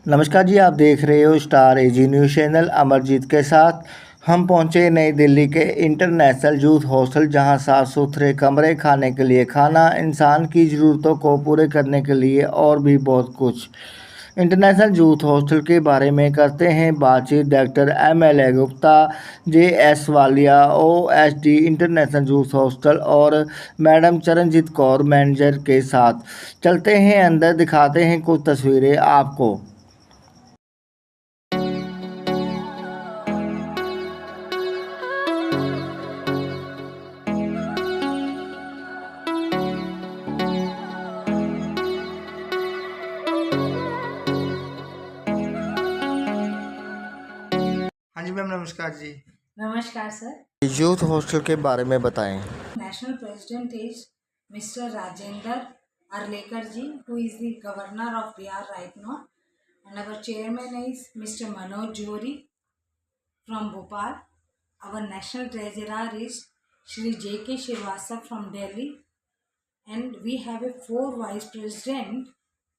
नमस्कार जी, आप देख रहे हो स्टार एजी न्यूज़ चैनल। अमरजीत के साथ हम पहुंचे नई दिल्ली के इंटरनेशनल यूथ हॉस्टल, जहां साफ सुथरे कमरे, खाने के लिए खाना, इंसान की ज़रूरतों को पूरे करने के लिए और भी बहुत कुछ। इंटरनेशनल यूथ हॉस्टल के बारे में करते हैं बातचीत doctor MLA Gupta, JS Walia, OSD international youth hostel और मैडम चरणजीत कौर मैनेजर के साथ। चलते हैं अंदर, दिखाते हैं कुछ तस्वीरें आपको। हाँ जी मैम, नमस्कार जी। नमस्कार सर। यूथ हॉस्टल के बारे में बताएं। National President is Mr. Rajendra Arlekar ji, who is the Governor of Bihar right now, and our Chairman is Mr. Manoj Johri from Bhopal. Our National Treasurer is Shri J.K. Srivastava from Delhi, and we have a 4 Vice President.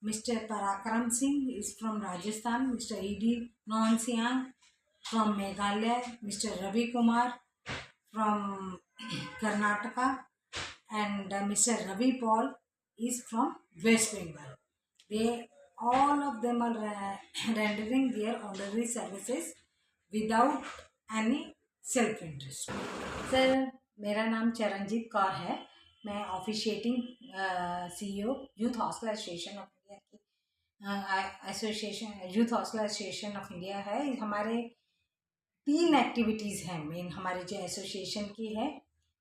Mr. Parakram Singh is from Rajasthan, Mr. E.D. Nonsiang from Meghalaya, Mr. Ravi Kumar from Karnataka, and Mr. Ravi Paul is from West Bengal. They all of them are rendering their honorary services without any self interest. Sir, मेरा नाम चरणजीत कौर है। मैं officiating CEO youth hostel association of India की association youth hostel association of India है। हमारे 3 activities हैं main हमारे जो एसोसिएशन की है।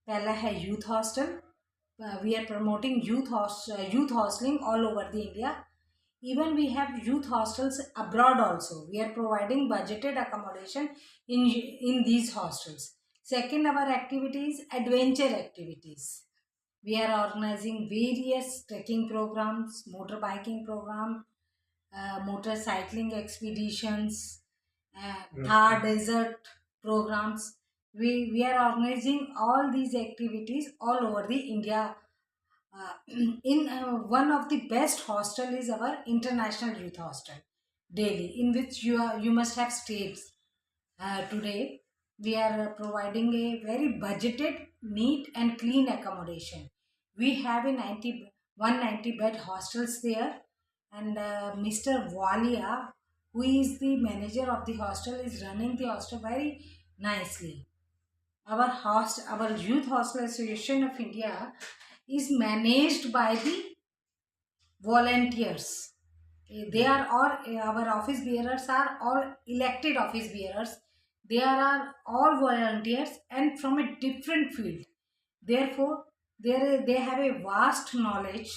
पहला है youth hostel. We are promoting youth hostelling all over the India. Even we have youth hostels abroad also. We are providing budgeted accommodation in these hostels. Second, our activities, adventure activities. We are organizing various trekking programs, motorbiking program, motorcycling expeditions, Thar desert programs. We are organizing all these activities all over the India. In one of the best hostel is our international youth hostel Delhi, in which you must have stayed. Today we are providing a very budgeted, neat and clean accommodation. We have a 190 bed hostels there, and Mr. Walia, who is the manager of the hostel, is running the hostel very nicely. Our youth hostel association of India is managed by the volunteers. They are all, our office bearers are all elected office bearers. They are all volunteers and from a different field. Therefore they have a vast knowledge,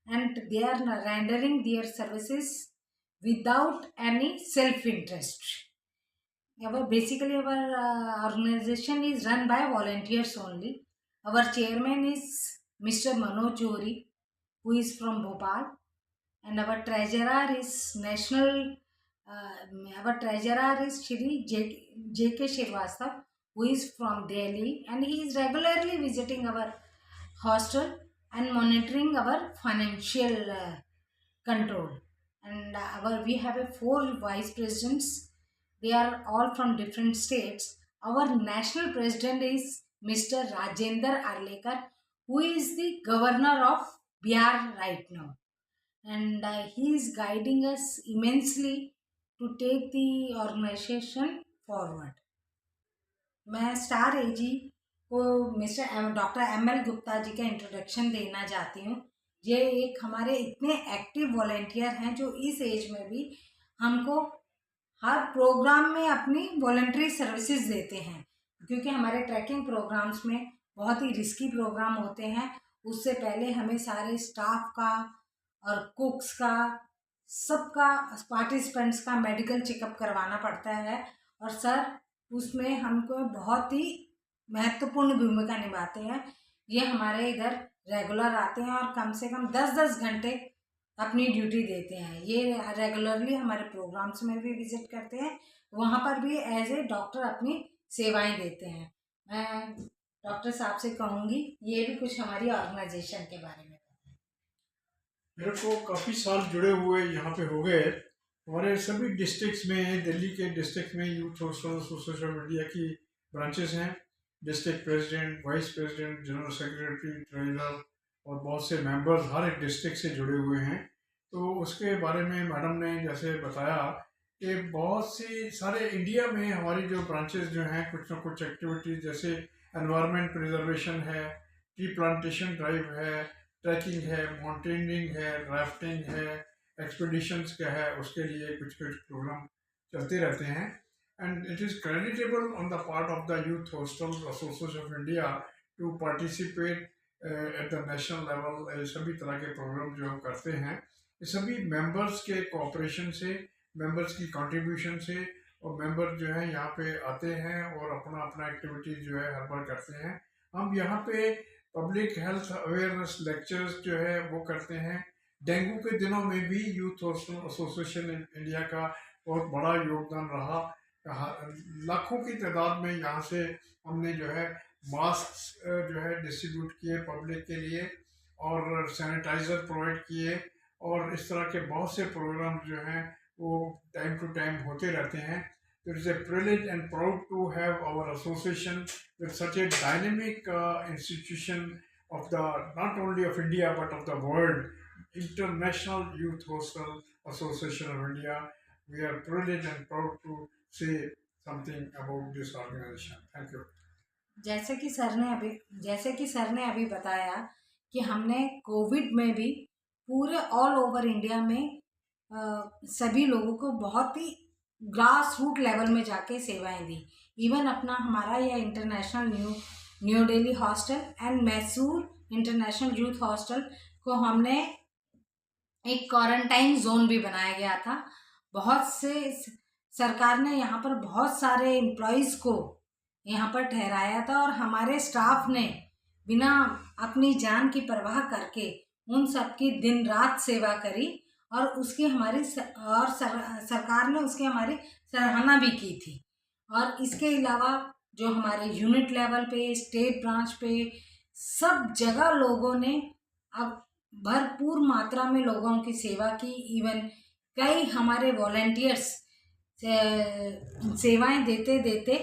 and they are rendering their services without any self interest. Basically our organization is run by volunteers only. Our chairman is Mr. Manoj Johri, who is from Bhopal, and our treasurer is Shri J.K. Srivastava, who is from Delhi, and he is regularly visiting our hostel and monitoring our financial control. And we have a 4 vice presidents. They are all from different states. Our national president is Mr. Rajendra Arlekar, who is the governor of Bihar right now, and he is guiding us immensely to take the organization forward. मैं star एजी को mister doctor ML Gupta ji का introduction देना चाहती हूँ। ये एक हमारे इतने एक्टिव वॉलेंटियर हैं जो इस एज में भी हमको हर प्रोग्राम में अपनी वॉलेंट्री सर्विसेज देते हैं, क्योंकि हमारे ट्रैकिंग प्रोग्राम्स में बहुत ही रिस्की प्रोग्राम होते हैं। उससे पहले हमें सारे स्टाफ का और कुक्स का, सबका, पार्टिसिपेंट्स का मेडिकल चेकअप करवाना पड़ता है, और सर उसमें हमको बहुत ही महत्वपूर्ण भूमिका निभाते हैं। ये हमारे इधर रेगुलर आते हैं और कम से कम 10-10 घंटे अपनी ड्यूटी देते हैं। ये रेगुलरली हमारे प्रोग्राम्स में भी विजिट करते हैं, वहाँ पर भी एज ए डॉक्टर अपनी सेवाएं देते हैं। मैं डॉक्टर साहब से कहूँगी ये भी कुछ हमारी ऑर्गेनाइजेशन के बारे में। मेरे को काफ़ी साल जुड़े हुए यहाँ पे हो गए, हमारे सभी डिस्ट्रिक्ट्स में, दिल्ली के डिस्ट्रिक्ट में youth hostel association of India की ब्रांचेस हैं। District president, vice president, general secretary, treasurer और बहुत से मेंबर्स हर एक डिस्ट्रिक्ट से जुड़े हुए हैं। तो उसके बारे में मैडम ने जैसे बताया कि बहुत सी सारे इंडिया में हमारी जो ब्रांचेस जो हैं, कुछ ना कुछ एक्टिविटीज़ जैसे एनवायरनमेंट प्रिजर्वेशन है, ट्री प्लांटेशन ड्राइव है, ट्रैकिंग है, माउंटेनिंग है, राफ्टिंग है, एक्सपीडिशंस क्या है, उसके लिए कुछ कुछ प्रोग्राम चलते रहते हैं। And it is creditable on the part of the youth hostel association of India to participate at the national level. सभी तरह के प्रोग्राम जो हम करते हैं, ये सभी मेंबर्स के कोऑपरेशन से, मेंबर्स की कंट्रीब्यूशन से, और मेंबर जो है यहाँ पे आते हैं और अपना अपना एक्टिविटीज जो है हर बार करते हैं। हम यहाँ पे पब्लिक हेल्थ अवेयरनेस लेक्चर्स जो है वो करते हैं। डेंगू के दिनों में भी यूथ हॉस्टल एसोसिएशन इंडिया का बहुत बड़ा योगदान रहा। लाखों की तादाद में यहाँ से हमने जो है मास्क जो है डिस्ट्रीब्यूट किए पब्लिक के लिए, और सैनिटाइज़र प्रोवाइड किए, और इस तरह के बहुत से प्रोग्राम जो हैं वो टाइम टू टाइम होते रहते हैं। It is a privilege and proud to have our association with such a dynamic institution of the not only of India but of the world, International Youth Hostel Association of India. We are privileged and proud to say something about this organization. Thank you. जैसे कि sir ने अभी बताया कि हमने Covid में भी पूरे ऑल ओवर इंडिया में सभी लोगों को बहुत ही ग्रास रूट लेवल में जाके सेवाएं दी। इवन अपना हमारा यह international new Delhi hostel and Mysore international youth hostel को हमने एक क्वारंटाइन जोन भी बनाया गया था। बहुत से सरकार ने यहाँ पर बहुत सारे एम्प्लॉयज़ को यहाँ पर ठहराया था, और हमारे स्टाफ ने बिना अपनी जान की परवाह करके उन सब की दिन रात सेवा करी, और उसकी हमारी सरकार ने उसकी हमारी सराहना भी की थी। और इसके अलावा जो हमारे यूनिट लेवल पे, स्टेट ब्रांच पे, सब जगह लोगों ने अब भरपूर मात्रा में लोगों की सेवा की। इवन कई हमारे वॉलंटियर्स सेवाएं देते देते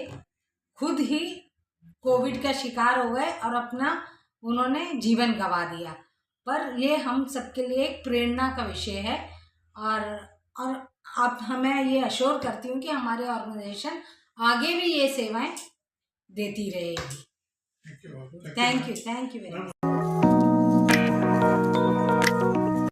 खुद ही कोविड का शिकार हो गए और अपना उन्होंने जीवन गंवा दिया। पर ये हम सबके लिए एक प्रेरणा का विषय है, और अब मैं ये अश्योर करती हूँ कि हमारे ऑर्गेनाइजेशन आगे भी ये सेवाएं देती रहेगी। Thank you very much.